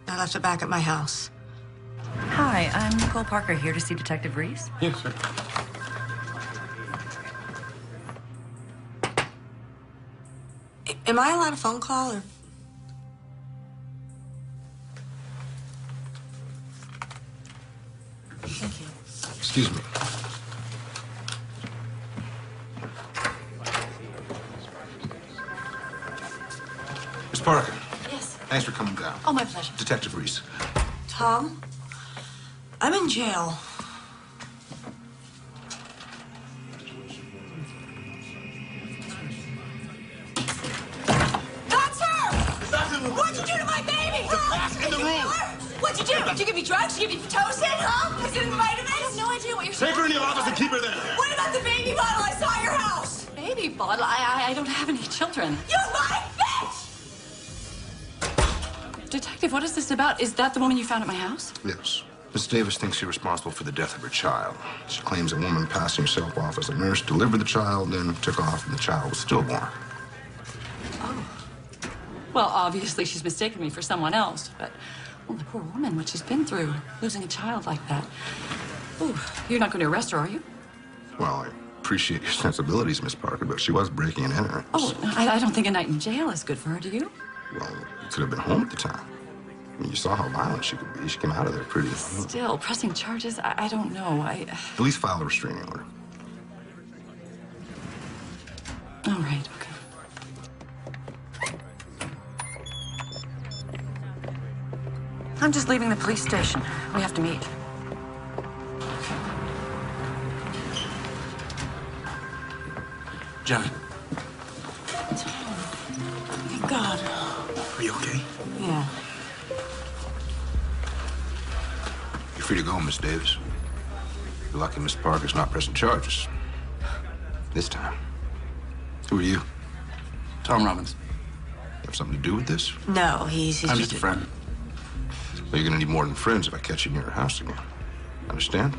I left it back at my house. Hi, I'm Nicole Parker, here to see Detective Reese. Yes, sir. Am I allowed a phone call, or? Thank you. Excuse me. Miss Parker. Yes. Thanks for coming down. Oh, my pleasure. Detective Reese. Tom, I'm in jail. That's her! What'd you do to my baby? Back in the room! What'd you do? Did you give me drugs? Did you give me Pitocin, huh? Was it in vitamins? I have no idea what you're saying. Take her in the office and keep her there. What about the baby bottle I saw at your house? Baby bottle? I don't have any children. You lying bitch! Detective, what is this about? Is that the woman you found at my house? Yes. Miss Davis thinks you're responsible for the death of her child. She claims a woman passing herself off as a nurse delivered the child, then took off, and the child was stillborn. Oh. Well, obviously she's mistaken me for someone else, but, well, the poor woman, what she's been through, losing a child like that. Ooh, you're not going to arrest her, are you? Well, I appreciate your sensibilities, Miss Parker, but she was breaking and entering. Oh, I don't think a night in jail is good for her, do you? Well, you could have been home at the time. I mean, you saw how violent she could be. She came out of there pretty... Still, pressing charges, I don't know. At least file a restraining order. All right, okay. I'm just leaving the police station. We have to meet. John, Thank God. are you okay? Yeah. You're free to go, Miss Davis. You're lucky Miss Parker's not pressing charges. This time. Who are you? Tom Robbins. Have something to do with this? No, he's I'm just a friend. Well, you're gonna need more than friends if I catch you near your house again. Understand?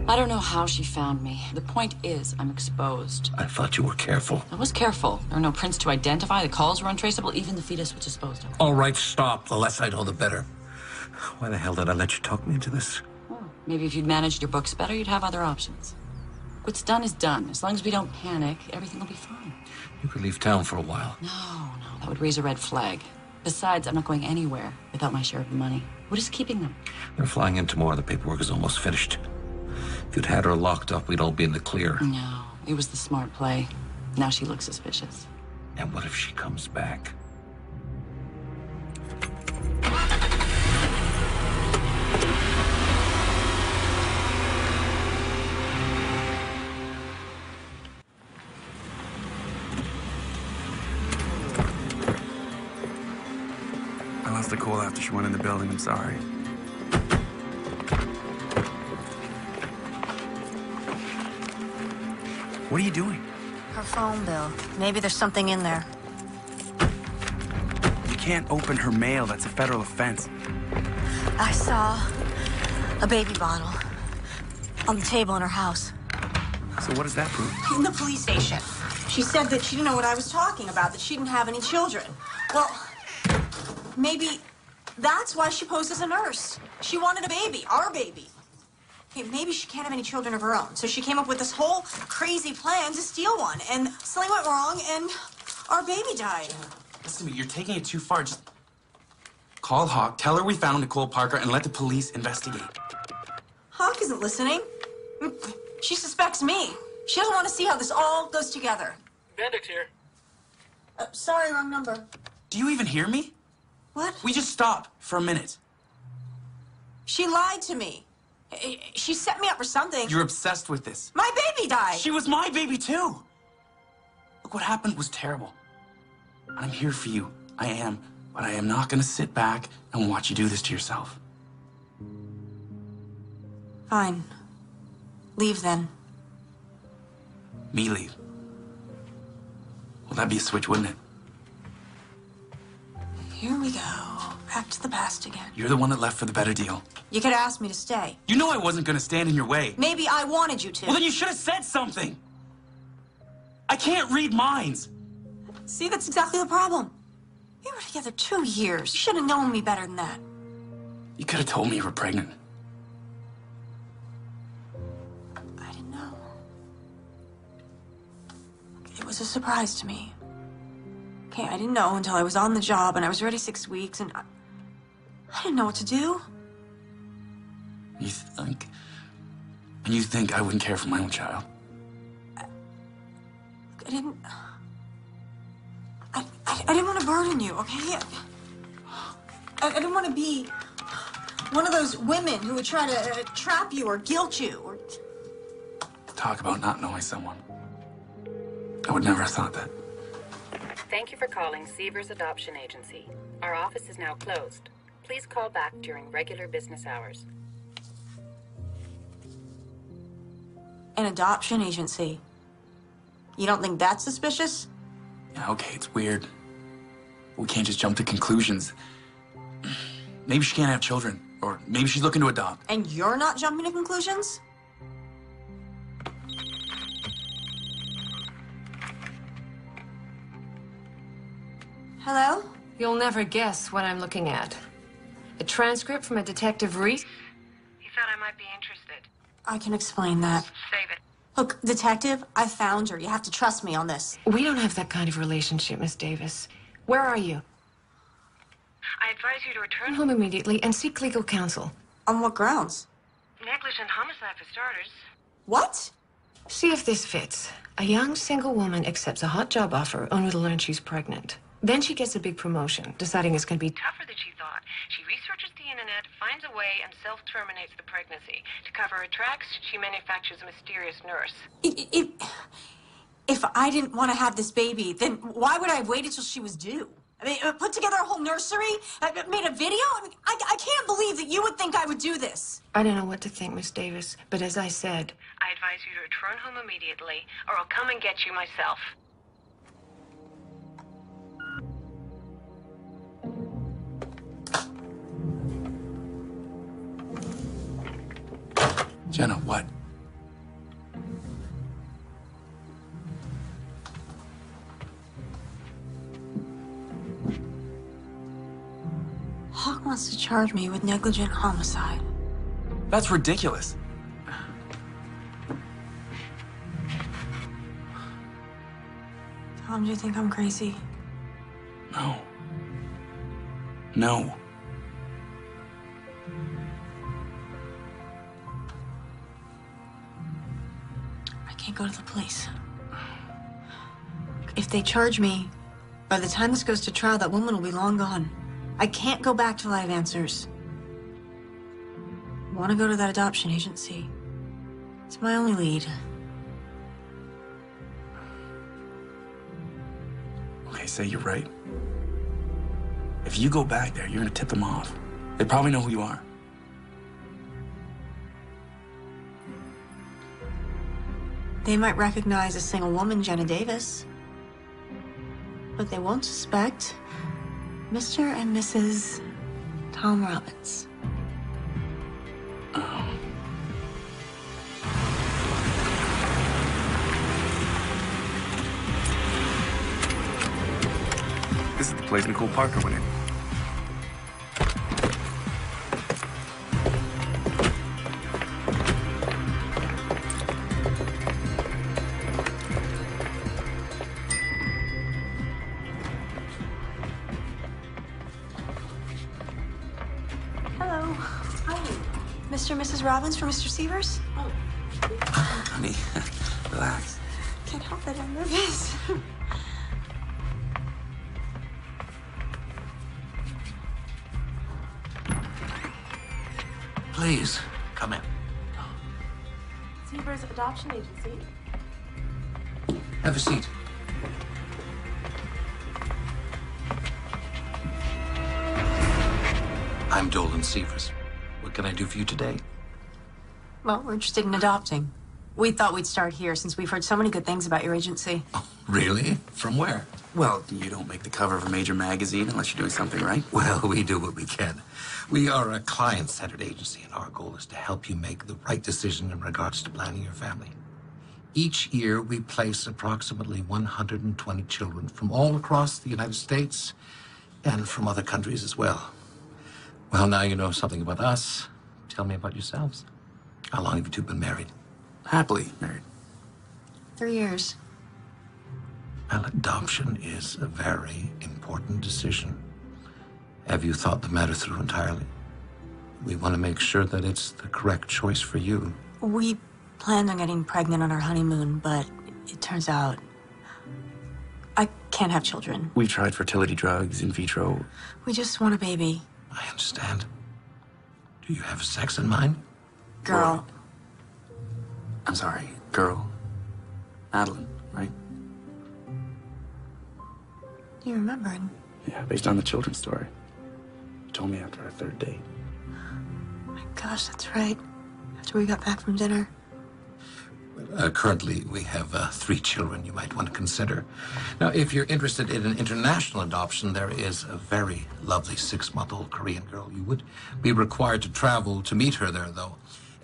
I don't know how she found me. The point is, I'm exposed. I thought you were careful. I was careful. There are no prints to identify. The calls were untraceable. Even the fetus was disposed of. All right, stop. The less I know, the better. Why the hell did I let you talk me into this? Oh, maybe if you'd managed your books better, you'd have other options. What's done is done. As long as we don't panic, everything will be fine. You could leave town for a while. No, that would raise a red flag. Besides, I'm not going anywhere without my share of the money. What is keeping them? They're flying in tomorrow. The paperwork is almost finished. If you'd had her locked up, we'd all be in the clear. No, it was the smart play. Now she looks suspicious. And what if she comes back? I lost the call after she went in the building. I'm sorry. What are you doing? Her phone bill. Maybe there's something in there. You can't open her mail. That's a federal offense. I saw a baby bottle on the table in her house. So what does that prove? In the police station. She said that she didn't know what I was talking about, that she didn't have any children. Well, maybe that's why she posed as a nurse. She wanted a baby, our baby. Hey, maybe she can't have any children of her own, so she came up with this whole crazy plan to steal one, and something went wrong, and our baby died. Listen to me. You're taking it too far. Just call Hawk, tell her we found Nicole Parker, and let the police investigate. Hawk isn't listening. She suspects me. She doesn't want to see how this all goes together. Bendix here. Sorry, wrong number. Do you even hear me? What? We just stop for a minute. She lied to me. She set me up for something. You're obsessed with this. My baby died. She was my baby, too. Look, what happened was terrible. I'm here for you. I am. But I am not going to sit back and watch you do this to yourself. Fine. Leave then. Me leave. Well, that'd be a switch, wouldn't it? Here we go. Back to the past again. You're the one that left for the better deal. You could ask me to stay. You know I wasn't gonna stand in your way. Maybe I wanted you to. Well, then you should have said something. I can't read minds. See, that's exactly the problem. We were together 2 years. You should have known me better than that. You could have told me you were pregnant. I didn't know. It was a surprise to me. Okay, I didn't know until I was on the job and I was ready 6 weeks and I didn't know what to do. You think I wouldn't care for my own child? I didn't... I didn't want to burden you, okay? I didn't want to be one of those women who would try to trap you or guilt you or... Talk about not knowing someone. I would never have thought that. Thank you for calling Seavers Adoption Agency. Our office is now closed. Please call back during regular business hours. An adoption agency. You don't think that's suspicious? Yeah, okay, it's weird. We can't just jump to conclusions. Maybe she can't have children, or maybe she's looking to adopt. And you're not jumping to conclusions? Hello? You'll never guess what I'm looking at. A transcript from a Detective Reese. He thought I might be interested. I can explain that. Save it. Look, Detective, I found her. You have to trust me on this. We don't have that kind of relationship, Miss Davis. Where are you? I advise you to return home immediately and seek legal counsel. On what grounds? Negligent homicide for starters. What? See if this fits. A young single woman accepts a hot job offer only to learn she's pregnant. Then she gets a big promotion, deciding it's going to be tougher than she thought. She researches the internet, finds a way, and self-terminates the pregnancy. To cover her tracks, she manufactures a mysterious nurse. If I didn't want to have this baby, then why would I have waited till she was due? I mean, put together a whole nursery, made a video? I mean, I can't believe that you would think I would do this. I don't know what to think, Miss Davis, but as I said, I advise you to return home immediately, or I'll come and get you myself. Jenna, what? Hawk wants to charge me with negligent homicide. That's ridiculous. Tom, do you think I'm crazy? No. No. I can't go to the police. If they charge me, by the time this goes to trial, that woman will be long gone. I can't go back till I have answers. I want to go to that adoption agency. It's my only lead. Okay, say you're right. If you go back there, you're gonna tip them off. They probably know who you are. They might recognize a single woman, Jenna Davis. But they won't suspect Mr. and Mrs. Tom Robbins. This is the place Nicole Parker went in. Hello. Hi. Mr. and Mrs. Robbins for Mr. Seavers? Honey, relax. Can't help it, I'm nervous. Please, come in. Seavers Adoption Agency. Have a seat. I'm Dolan Seavers. What can I do for you today? Well, we're interested in adopting. We thought we'd start here since we've heard so many good things about your agency. Oh, really? From where? Well, you don't make the cover of a major magazine unless you're doing something right. Well, we do what we can. We are a client-centered agency, and our goal is to help you make the right decision in regards to planning your family. Each year, we place approximately 120 children from all across the United States and from other countries as well. Well, now you know something about us. Tell me about yourselves. How long have you two been married? Happily married. 3 years. Well, adoption is a very important decision. Have you thought the matter through entirely? We want to make sure that it's the correct choice for you. We planned on getting pregnant on our honeymoon, but it turns out I can't have children. We've tried fertility drugs, in vitro. We just want a baby. I understand. Do you have sex in mind? Girl. I'm sorry, girl. Madeline, right? You remembered? Yeah, based on the children's story. You told me after our third date. My gosh, that's right. After we got back from dinner. Currently, we have 3 children you might want to consider. Now, if you're interested in an international adoption, there is a very lovely 6-month-old Korean girl. You would be required to travel to meet her there, though.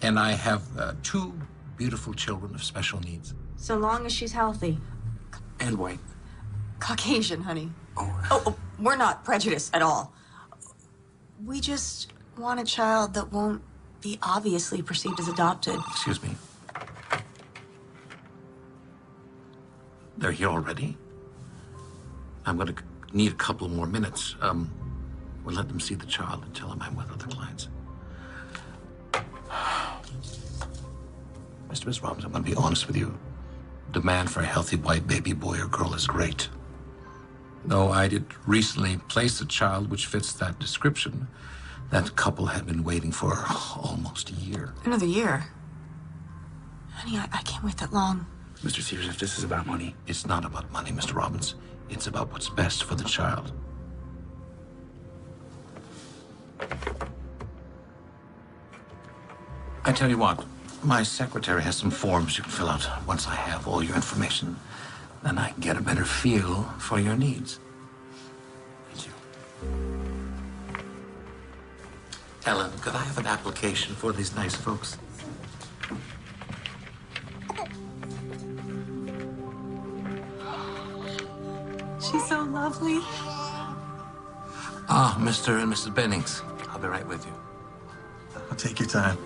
And I have 2 beautiful children of special needs. So long as she's healthy. And white. Caucasian, honey. Oh. Oh, we're not prejudiced at all. We just want a child that won't be obviously perceived as adopted. Excuse me. They're here already? I'm going to need a couple more minutes. We'll let them see the child and tell them I'm with other clients. Miss Robbins, I'm going to be honest with you. Demand for a healthy white baby boy or girl is great. Though I did recently place a child which fits that description, that couple had been waiting for almost a year. Another year? Honey, I can't wait that long. Mr. Sears, if this is about money... It's not about money, Mr. Robbins. It's about what's best for the child. I tell you what, my secretary has some forms you can fill out. Once I have all your information, then I can get a better feel for your needs. Thank you. Ellen, could I have an application for these nice folks? She's so lovely. Ah, Mr. and Mrs. Bennings. I'll be right with you. I'll take your time.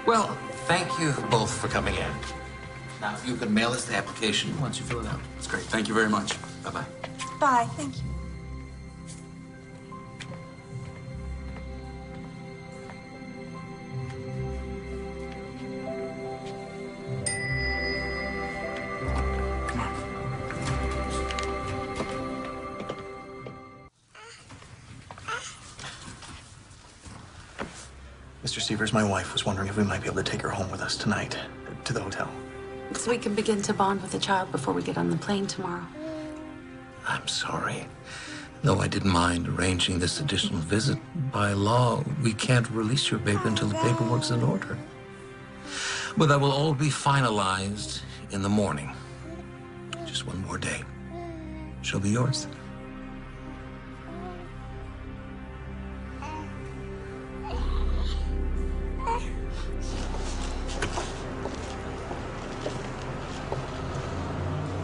Well, thank you both for coming in. Now, if you can mail us the application once you fill it out. That's great. Thank you very much. Bye-bye. Bye, thank you. Come on. Mr. Seavers, my wife was wondering if we might be able to take her home with us tonight to the hotel. So we can begin to bond with the child before we get on the plane tomorrow. I'm sorry. Though I didn't mind arranging this additional visit, by law, we can't release your baby until the paperwork's in order. But that will all be finalized in the morning. Just one more day. She'll be yours.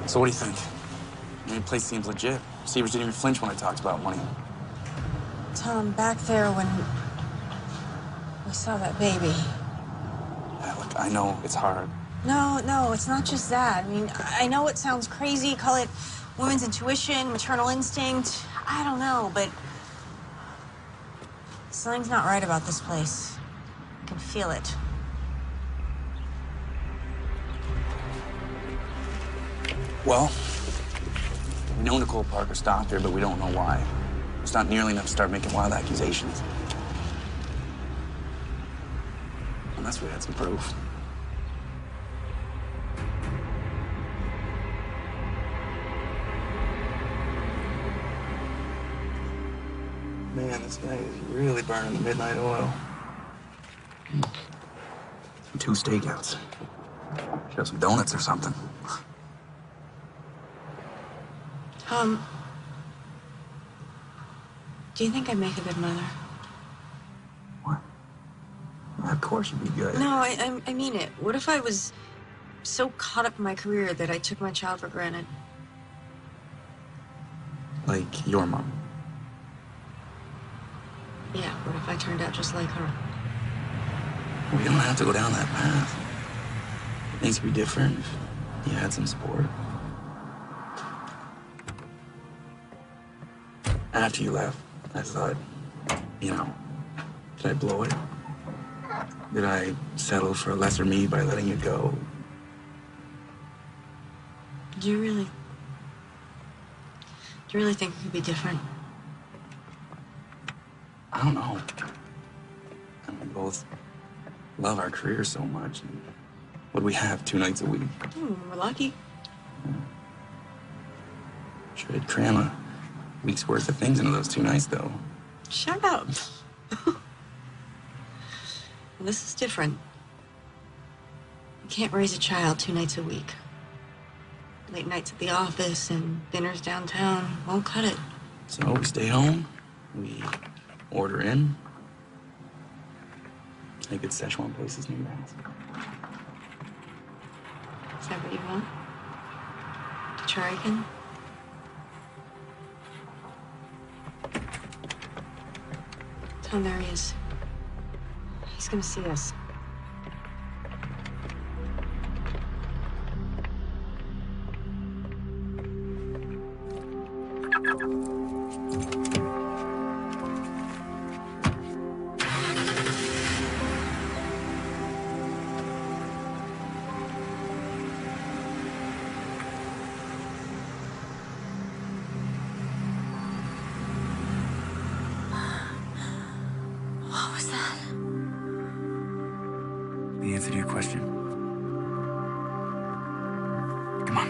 So what do you think? I mean, the place seems legit. Seavers didn't even flinch when I talked about money. Tom, back there when we saw that baby. Yeah, look, I know it's hard. No, it's not just that. I mean, I know it sounds crazy, call it women's intuition, maternal instinct. I don't know, but something's not right about this place. I can feel it. Well, we know Nicole Parker stopped her, but we don't know why. It's not nearly enough to start making wild accusations. Unless we had some proof. Man, this guy is really burning the midnight oil. 2 stakeouts. Should have some donuts or something. Do you think I'd make a good mother? What? Of course you'd be good. No, I mean it. What if I was so caught up in my career that I took my child for granted? Like your mom. Yeah, what if I turned out just like her? We don't have to go down that path. Things could be different if you had some support. After you left, I thought, you know, did I blow it? Did I settle for a lesser me by letting you go? Do you really think it could be different? I don't know. And we both love our careers so much. And what do we have 2 nights a week? We're lucky. Sure did cram a week's worth of things into those 2 nights, though. Shut up. This is different. You can't raise a child 2 nights a week. Late nights at the office and dinners downtown won't cut it. So we stay home, we order in. Hey, good Szechuan places near your house. Is that what you want? To try again? Tell him there he is. He's gonna see us. What was that? The answer to your question. Come on.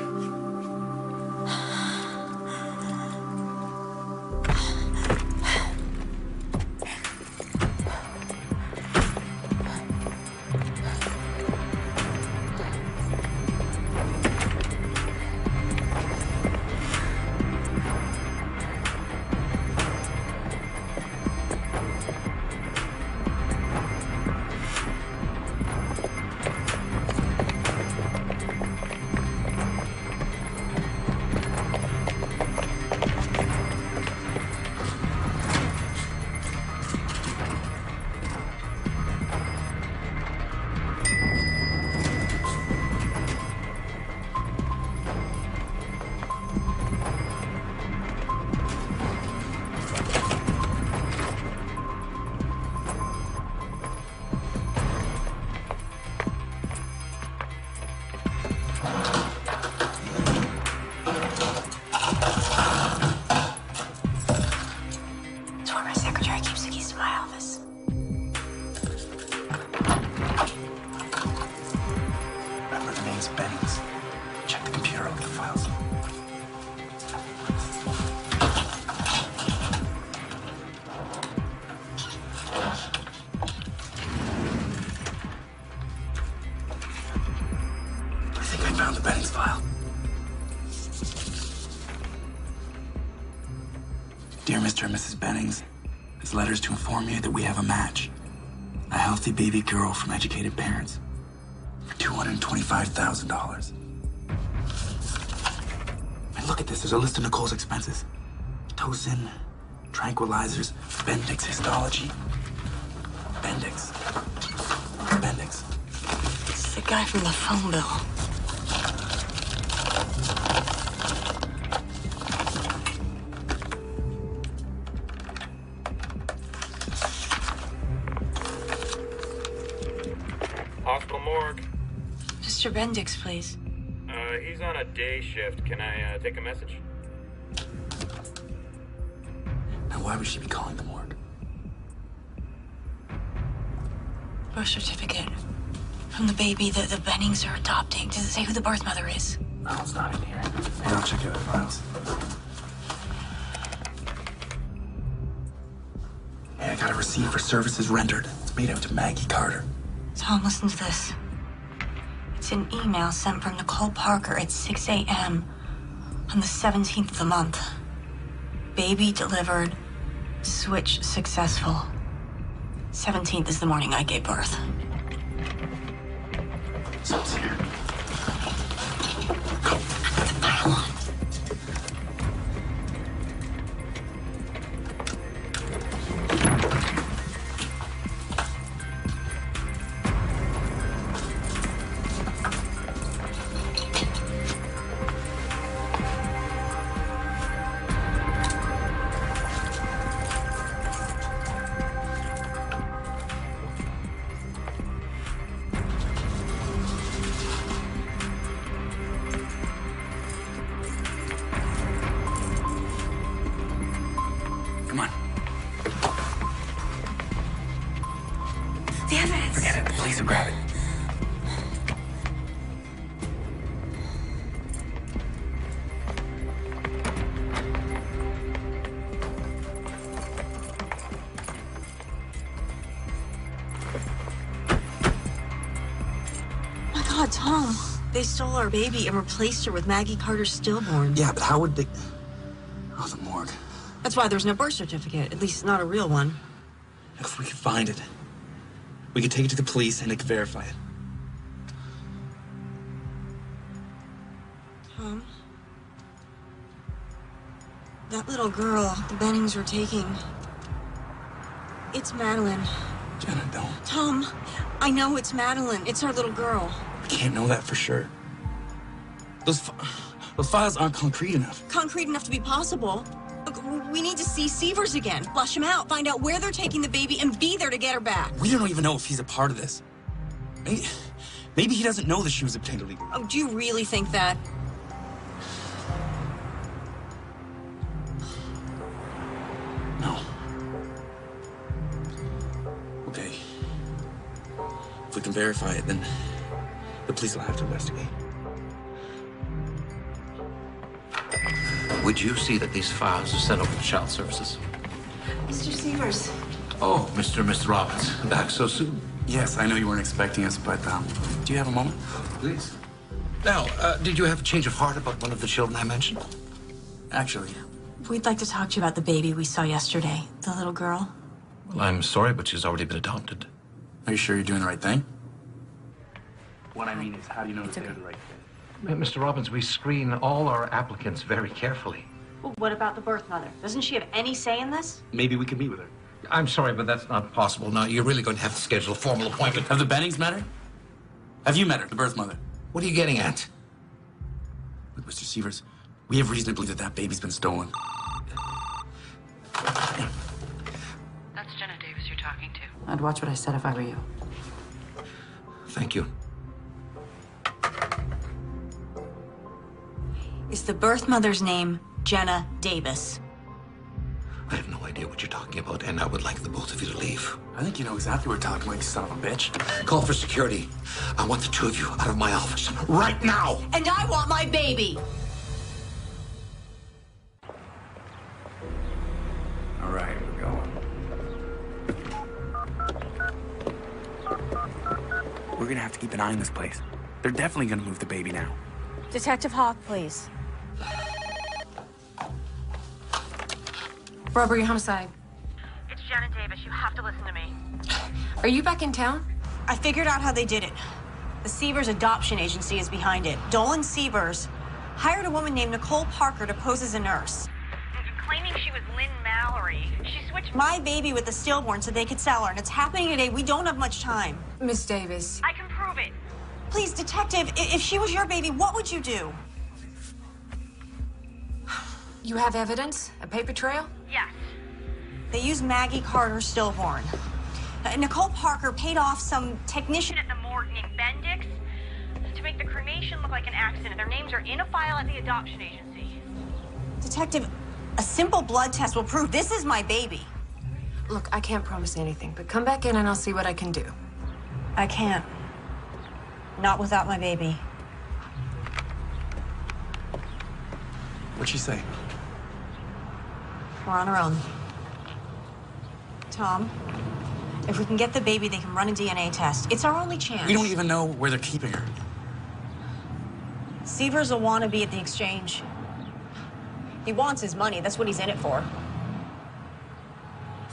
Found the Bennings file. Dear Mr. and Mrs. Bennings, this letter is to inform you that we have a match. A healthy baby girl from educated parents for $225,000. And look at this, there's a list of Nicole's expenses. Tocin, tranquilizers, Bendix histology. Bendix. Bendix. It's the guy from the phone bill. Hospital morgue. Mr. Bendix, please. He's on a day shift. Can I take a message? Now, why would she be calling the morgue? Birth certificate. From the baby that the Bennings are adopting. Does it say who the birth mother is? No, it's not in here. Hey, I'll check the other files. Yeah, I got a receipt for services rendered. It's made out to Maggie Carter. Tom, listen to this. It's an email sent from Nicole Parker at 6 a.m. on the 17th of the month. Baby delivered. Switch successful. 17th is the morning I gave birth. Someone's here. Put the file on. Come on. The evidence. Forget it. The police will grab it. Oh my God, Tom. They stole our baby and replaced her with Maggie Carter's stillborn. Yeah, but how would they... Oh, the morgue. That's why there's no birth certificate, at least not a real one. If we could find it, we could take it to the police and they could verify it. Tom? That little girl the Bennings were taking. It's Madeline. Jenna, don't. Tom, I know it's Madeline. It's our little girl. We can't know that for sure. Those files aren't concrete enough. Concrete enough to be possible. Look, we need to see Severs again. Flush him out. Find out where they're taking the baby and be there to get her back. We don't even know if he's a part of this. Maybe he doesn't know that she was obtained illegally. Oh, do you really think that? No. Okay. If we can verify it, then the police will have to investigate. Would you see that these files are sent over to Child Services? Mr. Severs. Oh, Mr. and Mr. Robbins, back so soon? Yes, I know you weren't expecting us, but do you have a moment? Please. Now, did you have a change of heart about one of the children I mentioned? Actually, We'd like to talk to you about the baby we saw yesterday, the little girl. Well, I'm sorry, but she's already been adopted. are you sure you're doing the right thing? What I mean is, how do you know that they're the right thing? Mr. Robbins, we screen all our applicants very carefully. Well, what about the birth mother? Doesn't she have any say in this? Maybe we can meet with her. I'm sorry, but that's not possible. Now, you're really going to have to schedule a formal appointment. Have the Bennings met her? Have you met her, the birth mother? What are you getting at? Look, Mr. Severs, we have reason to believe that that baby's been stolen. That's Jenna Davis you're talking to. I'd watch what I said if I were you. Thank you. Is the birth mother's name Jenna Davis? I have no idea what you're talking about, and I would like the both of you to leave. I think you know exactly what we're talking about, you son of a bitch. Call for security. I want the two of you out of my office right now. And I want my baby! All right, we're going. We're gonna have to keep an eye on this place. They're definitely gonna move the baby now. Detective Hawk, please. Robbery, homicide. It's Jenna Davis. You have to listen to me. Are you back in town? I figured out how they did it. The Severs Adoption Agency is behind it. Dolan Severs hired a woman named Nicole Parker to pose as a nurse. Claiming she was Lynn Mallory. She switched My baby with the stillborn so they could sell her, and it's happening today. We don't have much time. Miss Davis. I can prove it. Please, detective, if she was your baby, what would you do? You have evidence? A paper trail? Yes. They used Maggie Carter stillborn. Nicole Parker paid off some technician At the morgue named Bendix to make the cremation look like an accident. Their names are in a file at the adoption agency. Detective, a simple blood test will prove this is my baby. Look, I can't promise anything, but come back in and I'll see what I can do. I can't. Not without my baby. What'd she say? We're on our own. Tom, if we can get the baby, they can run a DNA test. It's our only chance. We don't even know where they're keeping her. Severs will want to be at the exchange. He wants his money. That's what he's in it for.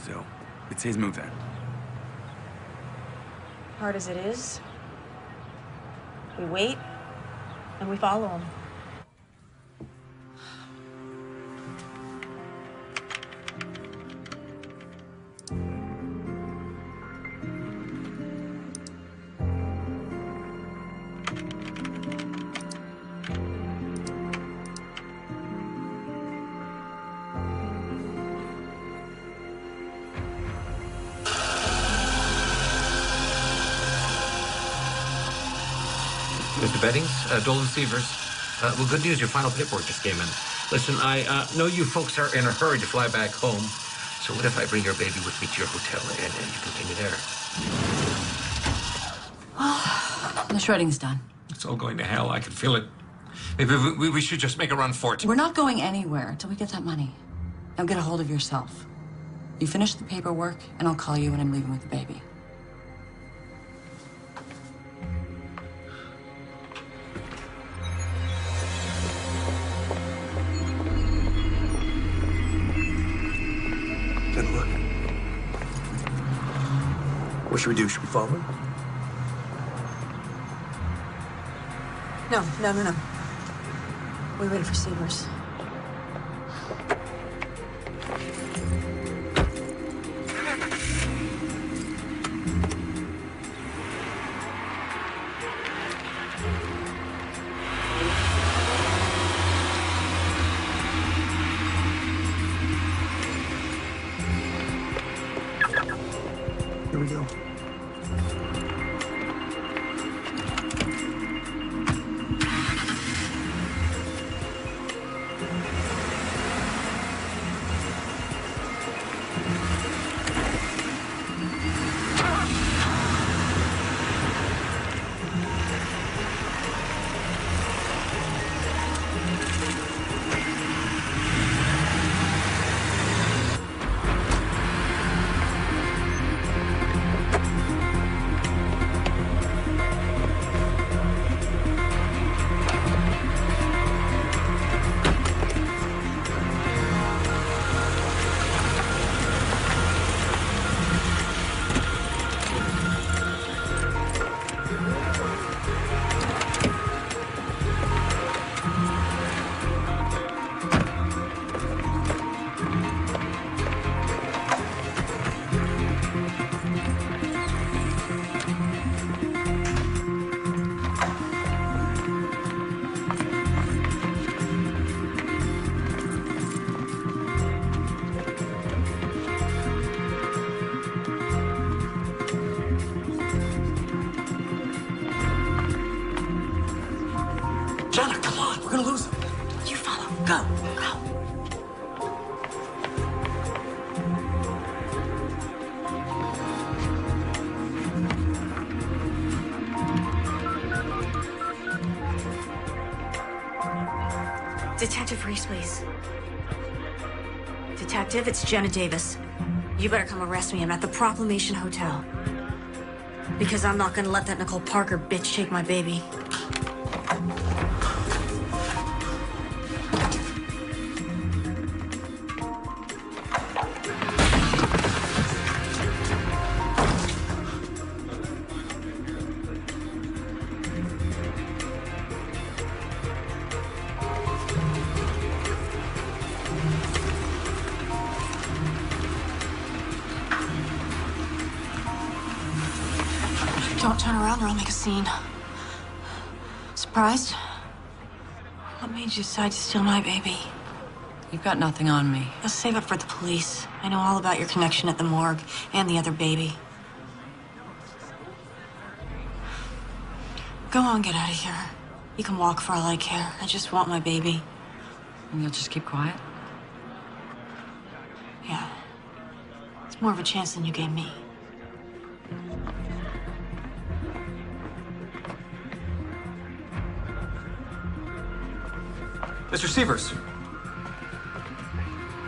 So, it's his move then. Hard as it is, we wait and we follow him. Mr. Beddings, Dolan Severs. Well, good news, your final paperwork just came in. Listen, I know you folks are in a hurry to fly back home, so what if I bring your baby with me to your hotel and you continue there? The shredding's done. It's all going to hell. I can feel it. Maybe we should just make a run for it. We're not going anywhere until we get that money. Now get a hold of yourself. You finish the paperwork, and I'll call you when I'm leaving with the baby. Then look. What should we do? Should we follow him? No. We wait for Severs. Here we go. Jenna, come on. We're gonna lose him. You follow. Go. Detective Reese, please. Detective, it's Jenna Davis. You better come arrest me. I'm at the Proclamation Hotel. Because I'm not gonna let that Nicole Parker bitch take my baby. Don't turn around or I'll make a scene. Surprised? What made you decide to steal my baby? You've got nothing on me. Let's save it for the police. I know all about your connection at the morgue and the other baby. Go on, get out of here. You can walk for all I care. I just want my baby. And you'll just keep quiet? Yeah. It's more of a chance than you gave me. Mr. Severs.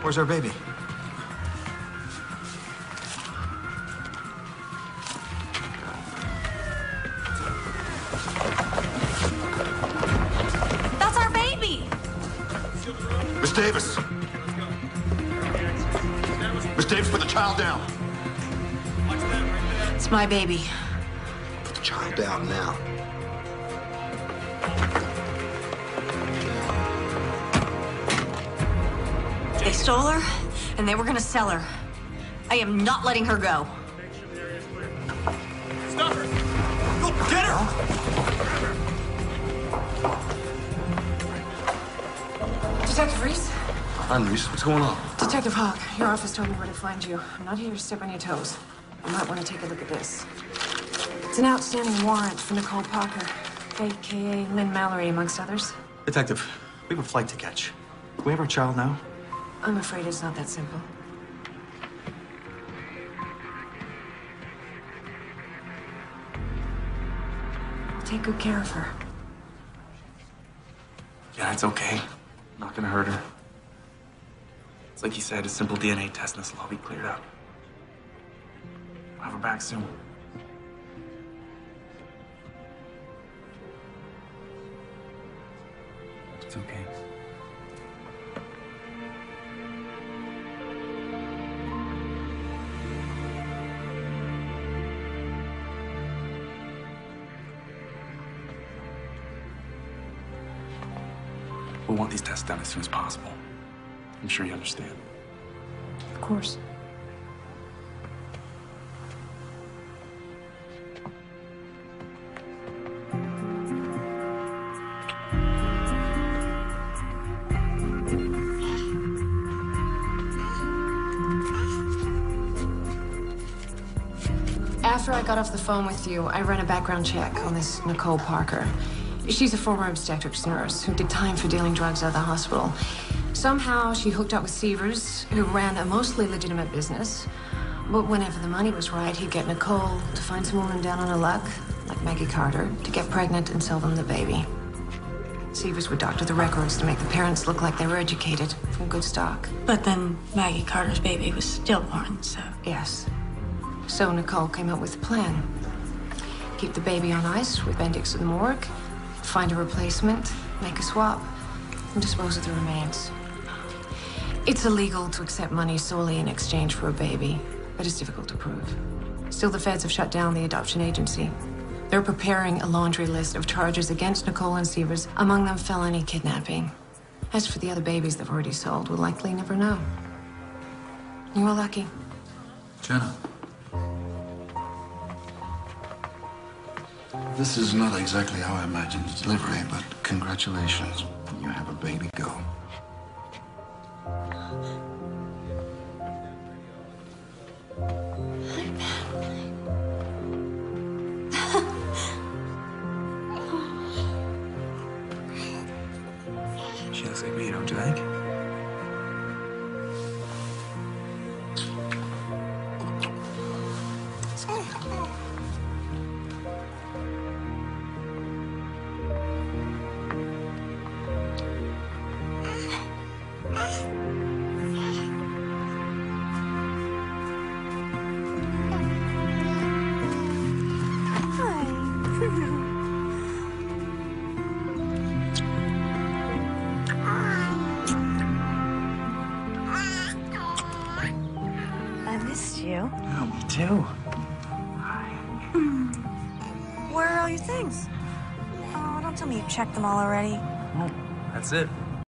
Where's our baby? Davis! Miss Davis, put the child down. It's my baby. Put the child down now. They stole her, and they were gonna sell her. I am not letting her go. Stop her! Go get her! Detective Reese? I'm Reese. What's going on? Detective Hawk, your office told me where to find you. I'm not here to step on your toes. You might want to take a look at this. It's an outstanding warrant for Nicole Parker, a.k.a. Lynn Mallory, amongst others. Detective, we have a flight to catch. Can we have our child now? I'm afraid it's not that simple. Take good care of her. Yeah, it's okay. Not gonna hurt her. It's like you said, a simple DNA test and this will all be cleared up. We'll have her back soon. It's okay. We'll want these tests done as soon as possible. I'm sure you understand. Of course. After I got off the phone with you, I ran a background check on this Nicole Parker. She's a former obstetrics nurse who did time for dealing drugs out of the hospital. Somehow she hooked up with Severs, who ran a mostly legitimate business. But whenever the money was right, he'd get Nicole to find some woman down on her luck, like Maggie Carter, to get pregnant and sell them the baby. Severs would doctor the records to make the parents look like they were educated from good stock. But then Maggie Carter's baby was stillborn, so... Yes. So Nicole came up with a plan. Keep the baby on ice with Bendix at the morgue, find a replacement, make a swap, and dispose of the remains. It's illegal to accept money solely in exchange for a baby, but it's difficult to prove. Still, the feds have shut down the adoption agency. They're preparing a laundry list of charges against Nicole and Severs, among them felony kidnapping. As for the other babies they've already sold, we'll likely never know. You were lucky. Jenna. This is not exactly how I imagined the delivery, but congratulations. You have a baby girl. She looks like me, don't you think? I missed you. Oh, me too. Where are all your things? Oh, don't tell me you checked them all already. Oh, that's it.